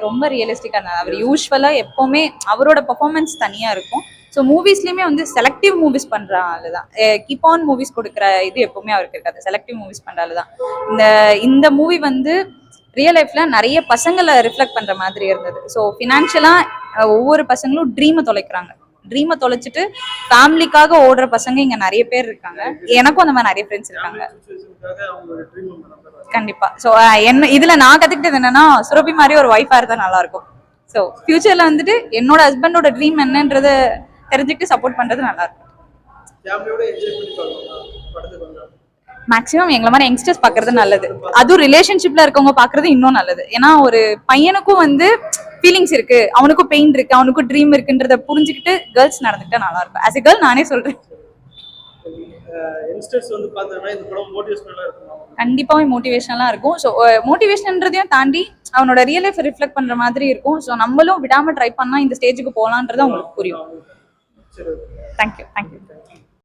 ரொம்ப ரியலிஸ்டிக்கா இருந்தார். அவர் யூஸ்வலா எப்பவுமே அவரோட பெர்ஃபார்மன்ஸ் தனியா இருக்கும். ஸோ மூவிஸ்லயுமே வந்து செலக்டிவ் மூவிஸ் பண்ற ஆளு தான். கீப் ஆன் மூவிஸ் கொடுக்குற இது எப்பவுமே அவருக்கு இருக்காது. செலக்டிவ் மூவிஸ் பண்ற ஆளு தான். இந்த இந்த மூவி வந்து ரியல் லைஃப்ல நிறைய பசங்களை ரிஃப்ளெக்ட் பண்ற மாதிரி இருந்தது. ஸோ ஃபினான்ஷியலா ஒவ்வொரு பசங்களும் ட்ரீமை தொலைக்கிறாங்க. ட்ரீமை தொலைச்சிட்டு ஃபேமிலிக்காக ஓடுற பசங்க இங்க நிறைய பேர் இருக்காங்க. எனக்கும் அந்த மாதிரி நிறைய ஃப்ரெண்ட்ஸ் இருக்காங்க. கண்டிப்பா. ஸோ என்ன இதுல நான் கத்துக்கிட்டது என்னன்னா, சுரபி மாதிரி ஒரு ஒய்ஃபா இருந்தா நல்லா இருக்கும். ஸோ ஃபியூச்சர்ல வந்துட்டு என்னோட ஹஸ்பண்டோட ட்ரீம் என்னன்றத தெரிஞ்சுக்கிட்டு சப்போர்ட் பண்றது நல்லா இருக்கும். மேக்ஸிமம் எங்களை மாதிரி யங்ஸ்டர்ஸ் பாக்குறது நல்லது. அதுவும் ரிலேஷன்ஷிப்ல இருக்கவங்க பாக்குறது இன்னும் நல்லது. ஏன்னா ஒரு பையனுக்கும் வந்து ஃபீலிங்ஸ் இருக்கு, அவனுக்கும் பெயின் இருக்கு, அவனுக்கும் ட்ரீம் இருக்குன்றத புரிஞ்சுக்கிட்டு கேர்ள்ஸ் நடந்துக்கிட்டா நல்லா இருக்கும். ஆஸ் எ கேர்ள் நானே சொல்றேன். கண்டிப்பாவே மோட்டிவேஷனலா இருக்கும். ஸோ மோட்டிவேஷன்ன்றதையும் தாண்டி அவனோட ரியல் லைஃப் ரிஃப்ளெக்ட் பண்ற மாதிரி இருக்கும். ஸோ நம்மளும் விடாம ட்ரை பண்ணா இந்த ஸ்டேஜுக்கு போகலான்றது அவங்களுக்கு புரியும். தேங்க்யூ.